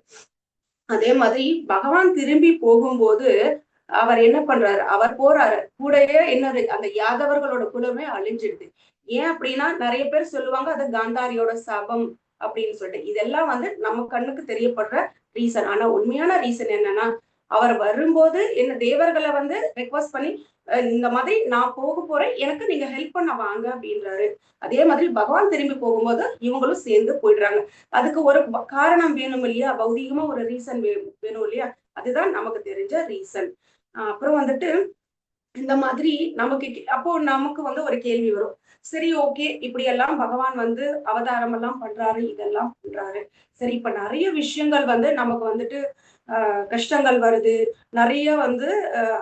அதே மாதிரி பகவான் திரும்பி போகும்போது அவர் என்ன பண்றாரு, அவர் போறாரு கூடயே என்னது அந்த யாதவர்களோட குலமே அழிஞ்சிடுது. ஏன் அப்படின்னா நிறைய பேர் சொல்லுவாங்க அது காந்தாரியோட சாபம் அப்படின்னு சொல்லிட்டு. இதெல்லாம் வந்து நம்ம கண்ணுக்கு தெரியப்படுற ரீசன். ஆனா உண்மையான ரீசன் என்னன்னா, அவர் வரும்போது என்ன தேவர்களை வந்து ரெக்வஸ்ட் பண்ணி இந்த மாதிரி நான் போக போறேன், எனக்கு நீங்க ஹெல்ப் பண்ண வாங்க அப்படின்றாரு. அதே மாதிரி பகவான் திரும்பி போகும்போது இவங்களும் சேர்ந்து போயிடுறாங்க. அதுக்கு ஒரு காரணம் வேணும் இல்லையா, பௌதீகமா ஒரு ரீசன் வேணும் இல்லையா, அதுதான் நமக்கு தெரிஞ்ச ரீசன். அப்புறம் வந்துட்டு இந்த மாதிரி நமக்கு அப்போ நமக்கு வந்து ஒரு கேள்வி வரும், சரி ஓகே இப்படி எல்லாம் பகவான் வந்து அவதாரம் எல்லாம் பண்றாரு, இதெல்லாம் பண்றாரு, சரி இப்ப நிறைய விஷயங்கள் வந்து நமக்கு வந்துட்டு கஷ்டங்கள் வருது, நிறைய வந்து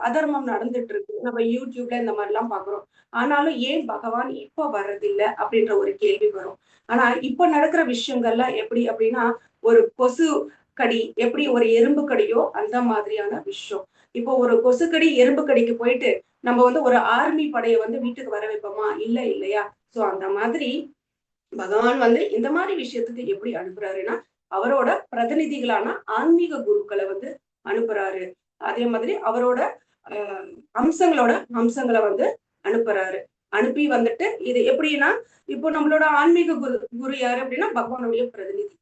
அதர்மம் நடந்துட்டு இருக்கு, நம்ம யூடியூப்ல இந்த மாதிரி எல்லாம் பாக்குறோம், ஆனாலும் ஏன் பகவான் இப்ப வர்றதில்லை அப்படின்ற ஒரு கேள்வி வரும். ஆனா இப்ப நடக்கிற விஷயங்கள்லாம் எப்படி அப்படின்னா, ஒரு கொசு கடி எப்படி ஒரு எறும்பு கடியோ அந்த மாதிரியான விஷயம். இப்போ ஒரு கொசுக்கடி எறும்பு கடிக்கு போயிட்டு நம்ம வந்து ஒரு ஆர்மி படையை வந்து வீட்டுக்கு வர வைப்போமா, இல்ல இல்லையா. சோ அந்த மாதிரி பகவான் வந்து இந்த மாதிரி விஷயத்துக்கு எப்படி அனுப்புறாருன்னா, அவரோட பிரதிநிதிகளான ஆன்மீக குருக்களை வந்து அனுப்புறாரு. அதே மாதிரி அவரோட அம்சங்களை வந்து அனுப்புறாரு. அனுப்பி வந்துட்டு இது எப்படின்னா, இப்போ நம்மளோட ஆன்மீக குரு யாரு அப்படின்னா பகவானுடைய பிரதிநிதி.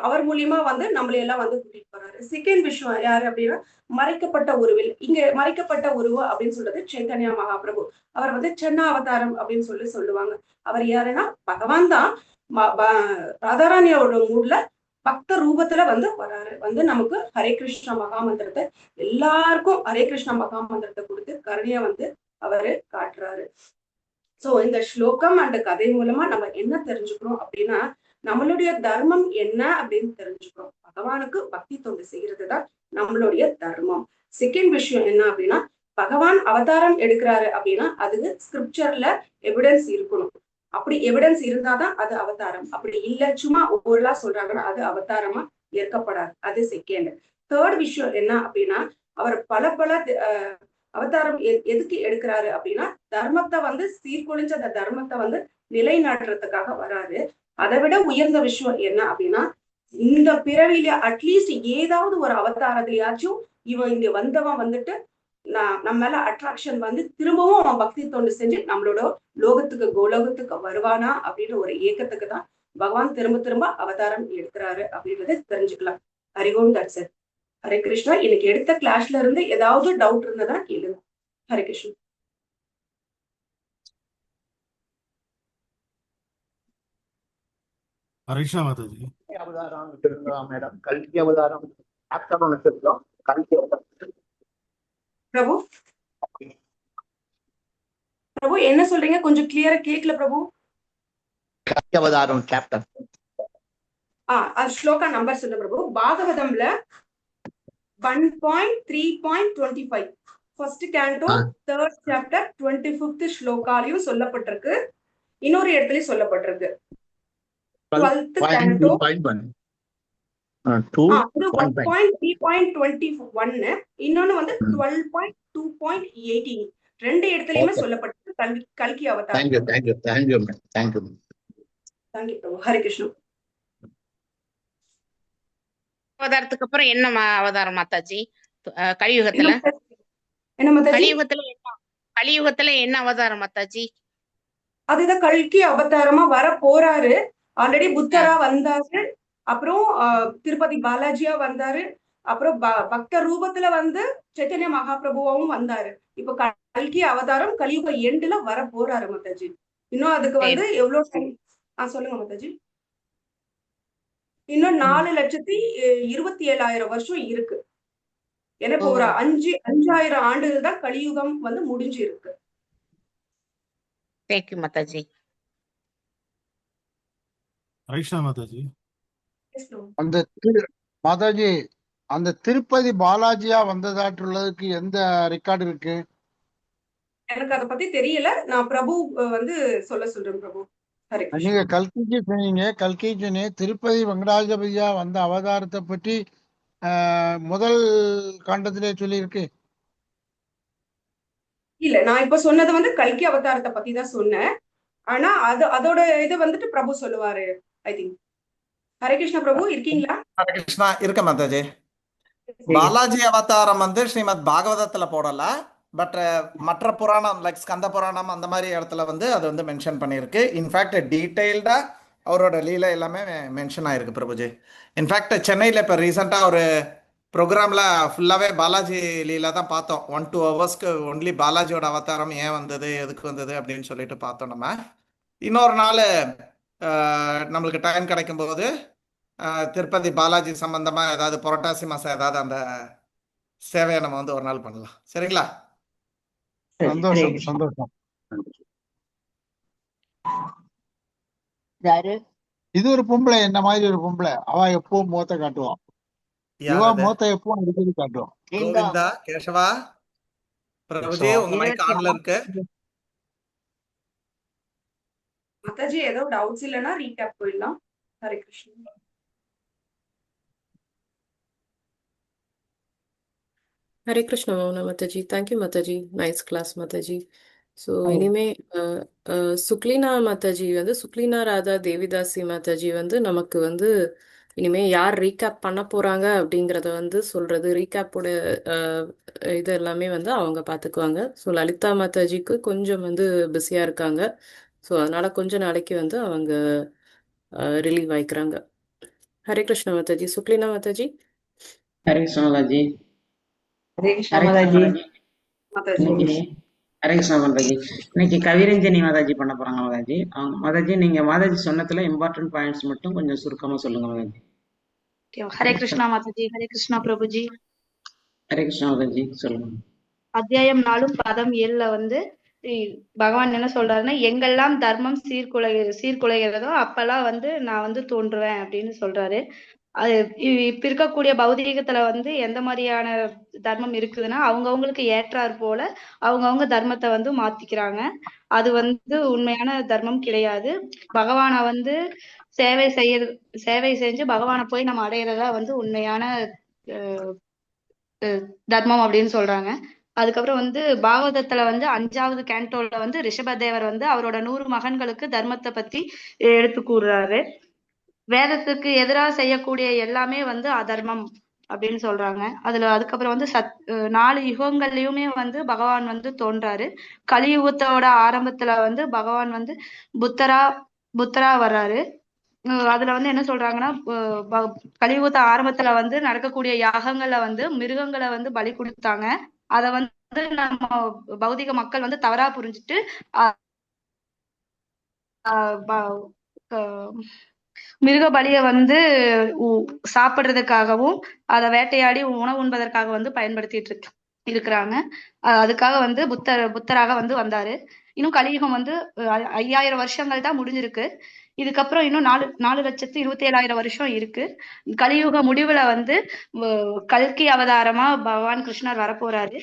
அவர் மூலியமா வந்து நம்மளை எல்லாம் வந்து கூட்டிட்டு போறாரு. செகண்ட் விஷயம் யாரு அப்படின்னா, மறைக்கப்பட்ட உருவில். இங்க மறைக்கப்பட்ட உருவ அப்படின்னு சொல்றது சைத்தன்யா மகாபிரபு. அவர் வந்து சென்ன அவதாரம் அப்படின்னு சொல்லுவாங்க. அவர் யாருன்னா பகவான் தான் ராதாராணியோட மூட்ல பக்த ரூபத்துல வந்து வராரு. வந்து நமக்கு ஹரே கிருஷ்ண மகாமந்திரத்தை எல்லாருக்கும் ஹரே கிருஷ்ண மகாமந்திரத்தை கொடுத்து கருணையா வந்து அவரு காட்டுறாரு. சோ இந்த ஸ்லோகம் அண்ட் கதை மூலமா நம்ம என்ன தெரிஞ்சுக்கிறோம் அப்படின்னா, நம்மளுடைய தர்மம் என்ன அப்படின்னு தெரிஞ்சுக்கிறோம். பகவானுக்கு பக்தி தொண்டு செய்யறதுதான் நம்மளுடைய தர்மம். செகண்ட் விஷயம் என்ன அப்படின்னா, பகவான் அவதாரம் எடுக்கிறாரு அப்படின்னா அதுக்கு ஸ்கிரிப்சர்ல எவிடன்ஸ் இருக்கணும். அப்படி எவிடன்ஸ் இருந்தாதான் அது அவதாரம். அப்படி இல்ல சும்மா ஒவ்வொருலா சொல்றாங்கன்னா அது அவதாரமா ஏற்கப்படாது. அது செகண்ட். தேர்ட் விஷயம் என்ன அப்படின்னா, அவர் பல அவதாரம் எதுக்கு எடுக்கிறாரு அப்படின்னா, தர்மத்தை வந்து சீர்குலைஞ்ச அந்த தர்மத்தை வந்து நிலைநாட்டுறதுக்காக வராரு. அதை விட உயர்ந்த விஷயம் என்ன அப்படின்னா, இந்த பிறவில அட்லீஸ்ட் ஏதாவது ஒரு அவதாரத்திலேயாச்சும் இவன் இங்க வந்தவன் வந்துட்டு நம்ம மேல அட்ராக்ஷன் வந்து திரும்பவும் அவன் பக்தி தொண்டு செஞ்சு நம்மளோட லோகத்துக்கு கோலோகத்துக்கு வருவானா அப்படின்ற ஒரு ஏக்கத்துக்கு தான் பகவான் திரும்ப திரும்ப அவதாரம் எடுக்கிறாரு அப்படின்றத தெரிஞ்சுக்கலாம். ஹரிஓம். That's it. ஹரே கிருஷ்ணா. இன்னைக்கு எடுத்த கிளாஸ்ல இருந்து ஏதாவது டவுட் இருந்ததா கேளுங்க. ஹரே கிருஷ்ணா. ஹரிஷா மாதாஜி. அவதாரம் வச்சிருந்தோம் மேடம், கல்கி அவதாரம் ஆப்டர் வச்சிருந்தோம். கல்கி பிரபு பிரபு என்ன சொல்றீங்க, கொஞ்சம் கிளியரா கேட்கல பிரபு. கல்கி அவதாரம் சாப்டர் அது ஸ்லோகா நம்பர் சொல்ல பிரபு. பாகவதம்ல 1.3.25 first canto 3rd chapter 25th ஸ்லோகாலையும் சொல்லப்பட்டிருக்கு. இன்னொரு இடத்துலயும் சொல்லப்பட்டிருக்கு. 12th கேண்டோ 1.3.21 இன்னொன்னு வந்து 12.2.18 ரெண்டு இடத்துலயுமே சொல்லப்பட்டிருக்கு கல்கி அவதாரம். தேங்க்யூ. பிரபு. ஹரே கிருஷ்ணா. அவதாரத்துக்கு அப்புறம் என்ன அவதாரம் மாதாஜி? கலியுகத்துல என்ன மாதாஜி? கலியுகத்துல என்ன அவதாரம் மாதாஜி? அதுதான் கல்கி அவதாரமா வர போறாரு. ஆல்ரெடி புத்தரா வந்தாரு, அப்புறம் திருப்பதி பாலாஜியா வந்தாரு, அப்புறம் பக்த ரூபத்துல வந்து சைத்தன்ய மகாபிரபுவாவும் வந்தாரு. இப்ப கல்கி அவதாரம் கலியுக எண்டுல வர போறாரு மாதாஜி. இன்னும் அதுக்கு வந்து எவ்வளவு டைம்? சொல்லுங்க மாதாஜி. இன்னும் 4,27,000 வருஷம் இருக்கு. எனக்கு ஒரு 5,000 ஆண்டுகள் தான் கலியுகம் வந்து முடிஞ்சு இருக்கு. தேங்க்யூ மாதாஜி. ஹரிஷா மாதாஜி. மாதாஜி, அந்த திருப்பதி பாலாஜியா வந்ததாற்றுள்ளதுக்கு எந்த ரெக்கார்டு இருக்கு? எனக்கு அதை பத்தி தெரியல. நான் பிரபு வந்து சொல்றேன் பிரபு. நீங்க கல்கிக்கு சொன்னீங்க, திருப்பதி வெங்கடாஜபதியா வந்த அவதாரத்தை பற்றி முதல் காண்டத்திலே சொல்லி இருக்கு. இல்ல, நான் இப்ப சொன்னது வந்து கல்கி அவதாரத்தை பத்தி தான் சொன்னேன். ஆனா அதோட இது வந்துட்டு பிரபு சொல்லுவாரு ஐ திங்க். ஹரே கிருஷ்ணா. பிரபு இருக்கீங்களா? ஹரே கிருஷ்ணா. இருக்க மாதாஜி. பாலாஜி அவதாரம் வந்து ஸ்ரீமத் பாகவதத்துல போடல. பட் மற்ற புராணம் லைக் ஸ்கந்த புராணம் அந்த மாதிரி இடத்துல வந்து அது வந்து மென்ஷன் பண்ணியிருக்கு. இன்ஃபேக்ட் டீட்டெயில்டா அவரோட லீலை எல்லாமே மென்ஷன் ஆயிருக்கு பிரபுஜி. இன்ஃபேக்ட் சென்னையில் இப்போ ரீசெண்டாக ஒரு ப்ரோக்ராமில் ஃபுல்லாகவே பாலாஜி லீலா தான் பார்த்தோம். 1-2 ஹவர்ஸ்க்கு ஒன்லி பாலாஜியோட அவதாரம் ஏன் வந்தது, எதுக்கு வந்தது அப்படின்னு சொல்லிட்டு பார்த்தோம். நம்ம இன்னொரு நாள் நம்மளுக்கு டைம் கிடைக்கும் போது திருப்பதி பாலாஜி சம்பந்தமாக ஏதாவது புரட்டாசி மாதம் ஏதாவது அந்த சேவையை நம்ம வந்து ஒரு நாள் பண்ணலாம். சரிங்களா? சந்தோஷம் சந்தோஷம். இது ஒரு பொம்பளை, என்ன மாதிரி ஒரு பொம்பளை. அவ எப்பவும் முகத்தை காட்டுவான், இவா முகத்தை எப்பவும் அடிக்கடி காட்டுவான். கோவிந்தா கேசவா பிரபுஜி உங்க மைக் ஆன்ல இருக்கு. மாதாஜி ஏதோ டவுட்ஸ் இல்லைன்னா ரீகேப் போயிடலாம். Hare Krishna. Hare Krishna Mouna Mataji. Thank you Mataji. Nice class Mataji. So இனிமே சுக்லீனா மாதாஜி வந்து சுக்லீனா ராதா தேவிதாசி மாதாஜி வந்து நமக்கு வந்து இனிமே யார் ரீகேப் பண்ண போறாங்க அப்படிங்கிறத வந்து சொல்றது, ரீகேப்போட இது எல்லாமே வந்து அவங்க பார்த்துக்குவாங்க. ஸோ லலிதா மாதாஜிக்கு கொஞ்சம் வந்து பிஸியா இருக்காங்க. ஸோ அதனால கொஞ்ச நாளைக்கு வந்து அவங்க ரிலீவ் ஆயிக்கிறாங்க. ஹரே கிருஷ்ண மாதாஜி. சுக்லீனா மாதாஜி. ஹரே கிருஷ்ணா மாதாஜி. ஹரே கிருஷ்ணா மாதாஜி. மாதாஜி ஹரே கிருஷ்ணா மாதாஜி. இன்னைக்கு கவிரஞ்சனி மாதாஜி பண்ண போறாங்க மாதாஜி. மாதாஜி நீங்க மாதாஜி சொன்னதுல இம்பார்ட்டன்ட் பாயிண்ட்ஸ் மட்டும் கொஞ்சம் சுருக்கமா சொல்லுங்க மாதாஜி. ஹரே கிருஷ்ணா மாதாஜி. ஹரே கிருஷ்ணா பிரபுஜி. ஹரே கிருஷ்ணா மாதாஜி சொல்லுங்க. அத்தியாயம் 4 பதம் 7 வந்து பகவான் என்ன சொல்றாருன்னா, எங்கெல்லாம் தர்மம் சீர்குலைகிறதோ அப்பெல்லாம் வந்து நான் வந்து தோன்றுவேன் அப்படின்னு சொல்றாரு. அது இப்ப இருக்கக்கூடிய பௌதீகத்துல வந்து எந்த மாதிரியான தர்மம் இருக்குதுன்னா, அவங்கவுங்களுக்கு ஏற்றாற் போல அவங்கவுங்க தர்மத்தை வந்து மாத்திக்கிறாங்க. அது வந்து உண்மையான தர்மம் கிடையாது. பகவானை வந்து சேவை செஞ்சு பகவானை போய் நம்ம அடையிறதா வந்து உண்மையான தர்மம் அப்படின்னு சொல்றாங்க. அதுக்கப்புறம் வந்து பாகவதத்துல வந்து 5வது கேண்டோல வந்து ரிஷபதேவர் வந்து அவரோட 100 மகன்களுக்கு தர்மத்தை பத்தி எடுத்து கூறுறாரு. வேதத்துக்கு எதிராக செய்யக்கூடிய எல்லாமே வந்து அதர்மம் அப்படின்னு சொல்றாங்க. அதுக்கப்புறம் வந்து 4 யுகங்கள்லயுமே வந்து பகவான் வந்து தோன்றாரு. கலியுகத்தோட ஆரம்பத்துல வந்து பகவான் வந்து புத்தரா வர்றாரு. அதுல வந்து என்ன சொல்றாங்கன்னா, கலியுகத்த ஆரம்பத்துல வந்து நடக்கக்கூடிய யாகங்கள்ல வந்து மிருகங்களை வந்து பலி கொடுத்தாங்க. அத வந்து நம்ம பௌதிக மக்கள் வந்து தவறா புரிஞ்சுட்டு மிருக பலியை வந்து சாப்பிடுறதுக்காகவும் அதை வேட்டையாடி உணவு உண்பதற்காக வந்து பயன்படுத்திட்டு இருக்கிறாங்க. அதுக்காக வந்து புத்தராக வந்து வந்தாரு. இன்னும் கலியுகம் வந்து 5000 வருஷங்கள் தான் முடிஞ்சிருக்கு. இதுக்கப்புறம் இன்னும் 4,27,000 வருஷம் இருக்கு. கலியுக முடிவுல வந்து கல்கி அவதாரமா பகவான் கிருஷ்ணர் வரப்போறாரு.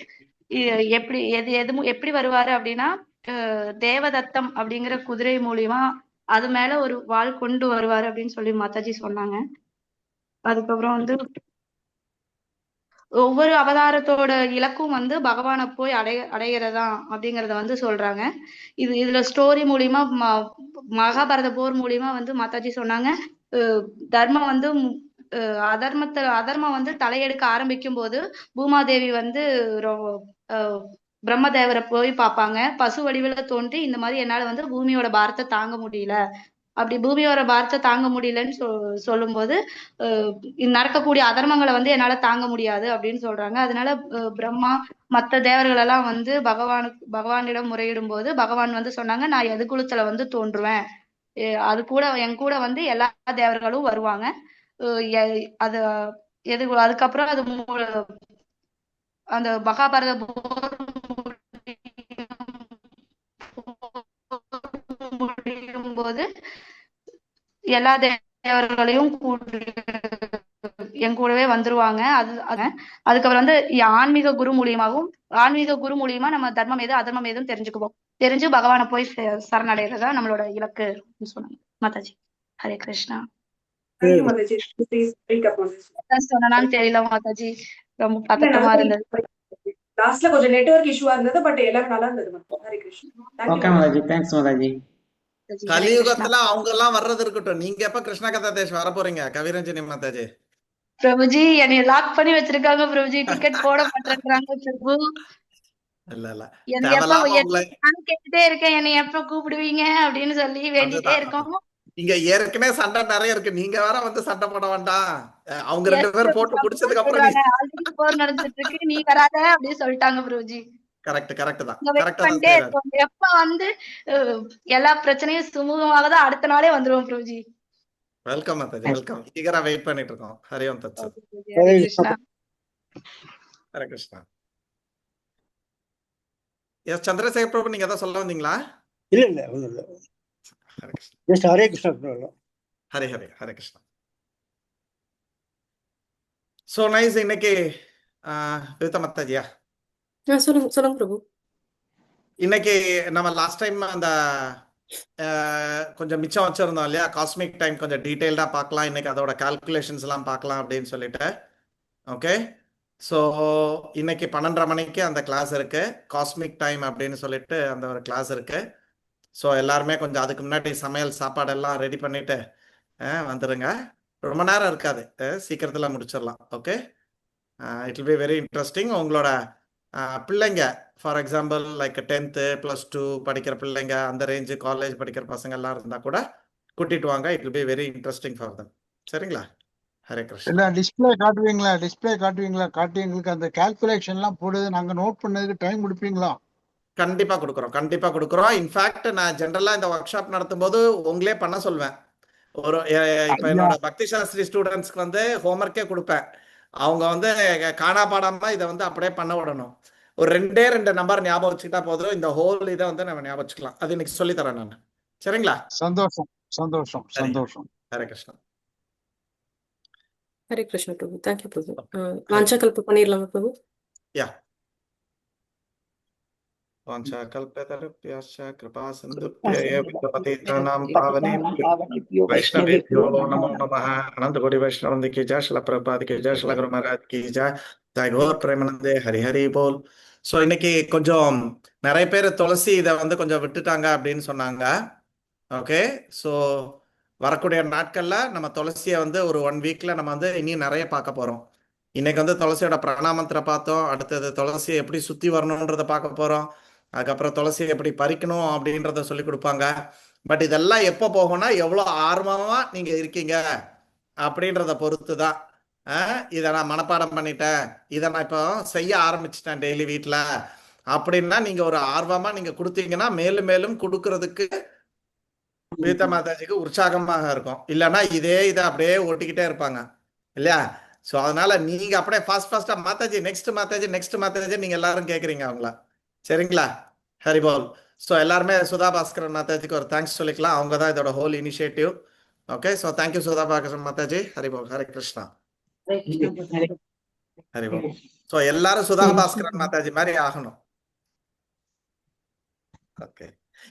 எப்படி வருவாரு அப்படின்னா, தேவதத்தம் அப்படிங்கிற குதிரை மூலியமா அது மேல ஒரு வாள் கொண்டு வருவாரு அப்படின்னு சொல்லி மாதாஜி சொன்னாங்க. அதுக்கப்புறம் வந்து ஒவ்வொரு அவதாரத்தோட இலக்கும் வந்து பகவானை போய் அடைகிறதா அப்படிங்கறத வந்து சொல்றாங்க. இதுல ஸ்டோரி மூலியமா மகாபாரத போர் மூலியமா வந்து மாதாஜி சொன்னாங்க, தர்மம் வந்து அதர்மம் வந்து தலையெடுக்க ஆரம்பிக்கும் போது பூமாதேவி வந்து பிரம்மதேவரை போய் பார்ப்பாங்க. பசு வடிவுல தோன்றி இந்த மாதிரி என்னால வந்து பூமியோட பாரத்தை தாங்க முடியல, அப்படி பூமியோட பாரத்தை தாங்க முடியலன்னு சொல்லும் போது நடக்கக்கூடிய அதர்மங்களை வந்து என்னால தாங்க முடியாது அப்படின்னு சொல்றாங்க. அதனால பிரம்மா மற்ற தேவர்கள் எல்லாம் வந்து பகவானிடம் முறையிடும் போது பகவான் வந்து சொன்னாங்க, நான் எதுகுலத்துல வந்து தோன்றுவேன், அது கூட என் கூட வந்து எல்லா தேவர்களும் வருவாங்க. அது அதுக்கப்புறம் அது அந்த மகாபாரத போர் முடியும் போது எல்லா தேவர்களையும் என் கூடவே வந்துருவாங்க. அதுக்கப்புறம் வந்து ஆன்மீக குரு மூலியமா நம்ம தர்மம் எது அதர்மம் எதுவும் தெரிஞ்சு பகவானை போய் சரணடைறதா நம்மளோட இலக்கு சொன்னாங்க மாதாஜி. ஹரே கிருஷ்ணா. சொன்னான்னு தெரியல மாதாஜி, ரொம்ப பதட்டமா இருந்தது. லாஸ்ட்ல கொஞ்சம் நெட்வொர்க் இஷ்யூவா இருந்தது, பட் எல்லாரும் நல்லா இருந்தது. ஹரே கிருஷ்ணா. Okay Mataji, thanks Mataji. கலியுகத்துல அவங்க எல்லாம் வர்றது இருக்கட்டும், நீங்க எப்ப கிருஷ்ண கதா தேஷ் வர போறீங்க கவிரஞ்சனி மாதாஜி? பிரபுஜி என்னைய லாக் பண்ணி வச்சிருக்காங்க பிரபுஜி, டிக்கெட் போட மாட்டேன்றாங்க பிரபு. இல்ல இல்ல என்னை எப்ப தேவையில்லாம உங்களை நானும் கேட்டுட்டே இருக்கேன், என்னை எப்ப கூப்பிடுவீங்க அப்படின்னு சொல்லி வேண்டிட்டே அதுதான் இருக்கோம். இங்க ஏற்கனவே சண்டை நிறைய இருக்கு, நீங்க வேற வந்து சண்டை போட வேண்டாம். அவங்க Yes, 2 பேரும் பிரபு, போட்டு அப்படிதான் முடிச்சதுக்கு அப்புறம் நீ சொல்றாங்க. ஆல்ரெடி போர் நடந்துட்டு இருக்கு, நீ வராத அப்படின்னு சொல்லிட்டாங்க பிரபுஜி. கரெக்ட் தான் இங்க வெயிட் கரெக்டா தான் பண்ணிட்டே செய்யறாரு. இருக்கோம். எப்ப வந்து எல்லா பிரச்சனையும் சுமூகமாக தான் அடுத்த நாளே வந்துருவோம் பிரபுஜி. Welcome Mataji, welcome. ஈகரா வெயிட் பண்ணிட்டு இருக்கோம். ஹரி ஓம் தத் சத். Okay, பிரபுஜி. ஹரே கிருஷ்ணா. ஹரே கிருஷ்ணா. எஸ் சந்திரசேகர் பிரபு, நீங்க ஏதாவது சொல்ல வந்தீங்களா? இல்ல இல்ல ஒண்ணும் இல்ல, ஹரே கிருஷ்ணா. ஜஸ்ட் ஹரே கிருஷ்ணா சொல்லலாம். ஹரே கிருஷ்ணா. So nice. இன்னைக்கு விருத்த மாதாஜியா, சொல்லுங்க பிரபு. இன்னைக்கு நம்ம லாஸ்ட் டைம் அந்த கொஞ்சம் மிச்சம் வச்சிருந்தோம் இல்லையா, காஸ்மிக் டைம் கொஞ்சம் டீட்டெயில்டா பார்க்கலாம், இன்னைக்கு அதோட கால்குலேஷன்ஸ் எல்லாம் பார்க்கலாம் அப்படின்னு சொல்லிட்டு. ஓகே, ஸோ இன்னைக்கு 12:30 மணிக்கு அந்த கிளாஸ் இருக்கு, காஸ்மிக் டைம் அப்படின்னு சொல்லிட்டு அந்த ஒரு கிளாஸ் இருக்கு. ஸோ எல்லாருமே கொஞ்சம் அதுக்கு முன்னாடி சமையல் சாப்பாடெல்லாம் ரெடி பண்ணிட்டு வந்துடுங்க. ரொம்ப நேரம் இருக்காது, சீக்கிரத்தில் முடிச்சிடலாம். Okay, it will be very interesting. உங்களோட பிள்ளைங்க, ஃபார் எக்ஸாம்பிள் லைக் 10th +2 படிக்கிற பிள்ளைங்க, அந்த ரேஞ்சு காலேஜ் படிக்கிற பசங்க எல்லாம் இருந்தால் கூட கூட்டிட்டு வாங்க. It will be very interesting for them. சரிங்களா? ஹரே கிருஷ்ணா. இல்ல டிஸ்பிளே காட்டுவீங்களா? காட்டி எங்களுக்கு அந்த கால்குலேஷன் எல்லாம் போடுது, நாங்க நோட் பண்ணதுக்கு டைம் கொடுப்பீங்களா? கண்டிப்பா கொடுக்குறோம். இன்ஃபேக்ட் நான் ஜென்ரலா இந்த ஒர்க் ஷாப் நடத்தும் போது உங்களே பண்ண சொல்வேன். ஒரு இப்ப என்னோட பக்தி சாஸ்திரி ஸ்டூடெண்ட்ஸ்க்கு வந்து ஹோம்ஒர்க்கே கொடுப்பேன். அவங்க வந்து காணா பாடாம இதை வந்து அப்படியே பண்ண விடணும். ஒரு 2 நம்பர் ஞாபகம் வச்சுக்கிட்டா போதும், இந்த ஹோல் இதை வந்து நம்ம ஞாபகம் வச்சுக்கலாம். அது இன்னைக்கு சொல்லி தரேன் நான். சரிங்களா? சந்தோஷம். ஹரே கிருஷ்ணா. ஹரே கிருஷ்ணா பிரபு. தேங்க்யூ பிரபு. வாஞ்சா கல்ப பண்ணிடலாமா பிரபு? யா, வாஞ்சாகல்பதருப்யஸ்ச கிருபா சிந்துப்யேவ பதிதானாம் பாவனேभ्यो வைஷ்ணவேभ्यो நமோ நமः. அனந்த கோடி வைஷ்ணவந்தி கி ஜெய், ஸ்ரீல பிரபுபாத் கி ஜெய், ஸ்ரீல குரு மகாராஜ் கி ஜெய், ஜெய் கௌர் பிரேமானந்தே, ஹரி போல். ஸோ இன்னைக்கு கொஞ்சம் நிறைய பேர் துளசி இதை வந்து கொஞ்சம் விட்டுட்டாங்க அப்படின்னு சொன்னாங்க. ஓகே, ஸோ வரக்கூடிய நாட்கள்ல நம்ம துளசியை வந்து ஒரு 1 வீக்ல நம்ம வந்து இனியும் நிறைய பார்க்க போறோம். இன்னைக்கு வந்து துளசியோட பிராணாமந்திர பார்த்தோம், அடுத்தது துளசியை எப்படி சுத்தி வரணுன்றதை பார்க்க போறோம், அதுக்கப்புறம் துளசியை எப்படி பறிக்கணும் அப்படின்றத சொல்லி கொடுப்பாங்க. பட் இதெல்லாம் எப்போ போகும்னா எவ்வளோ ஆர்வமா நீங்க இருக்கீங்க அப்படின்றத பொறுத்து தான். இதை நான் மனப்பாடம் பண்ணிட்டேன், இதை நான் இப்போ செய்ய ஆரம்பிச்சிட்டேன் டெய்லி வீட்டில் அப்படின்னா நீங்க ஒரு ஆர்வமா நீங்க கொடுத்தீங்கன்னா மேலும் மேலும் கொடுக்கறதுக்கு விருத்த மாதாஜிக்கு உற்சாகமாக இருக்கும். இல்லைன்னா இதை அப்படியே ஓட்டிக்கிட்டே இருப்பாங்க இல்லையா? ஸோ அதனால நீங்க அப்படியே ஃபாஸ்டா மாதாஜி நெக்ஸ்ட் மாதாஜி நீங்க எல்லாரும் கேட்குறீங்க அவங்கள. சரிங்களா? ஹரிபோல். ஸோ எல்லாருமே சுதா பாஸ்கரன் மாதாஜிக்கு ஒரு தேங்க்ஸ் சொல்லிக்கலாம், அவங்க தான் இதோட whole initiative. Okay, so thank you Sudha Bhaskaran Mataji. Haribol. Hare Krishna. Haribol. So எல்லாரும் சுதா பாஸ்கரன் மாதாஜி மாதிரி ஆகணும். ஓகே,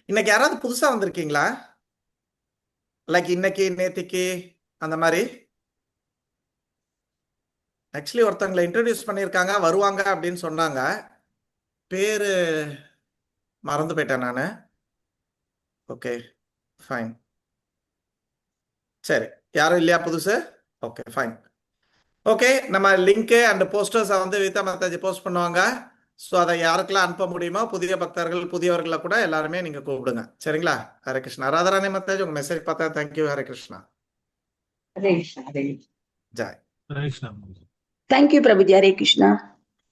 இன்னைக்கு யாராவது புதுசா வந்திருக்கீங்களா? லைக் இன்னைக்கு நேத்திக்கு அந்த மாதிரி ஆக்சுவலி ஒருத்தங்களை இன்ட்ரடியூஸ் பண்ணியிருக்காங்க, வருவாங்க அப்படின்னு சொன்னாங்க, பேரு மறந்து போயிட்டேன் நான். ஓகே ஃபைன், சரி, யாரும் இல்லையா புதுசு? Okay fine. ஓகே, நம்ம லிங்க்கு அண்ட் போஸ்டர்ஸை வந்து விருத்த மாதாஜி போஸ்ட் பண்ணுவாங்க. ஸோ அதை யாருக்கெல்லாம் அனுப்ப முடியுமோ புதிய பக்தர்கள் புதியவர்களை கூட எல்லாருமே நீங்க கூப்பிடுங்க. சரிங்களா? ஹரே கிருஷ்ணா. ராதாராணி மாதாஜி உங்க மெசேஜ் பார்த்தா தேங்க்யூ. ஹரே கிருஷ்ணா. ஜெய். ஹரே கிருஷ்ணா. தேங்க்யூ பிரபுஜி. ஹரே கிருஷ்ணா.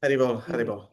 ஹரிபோல்.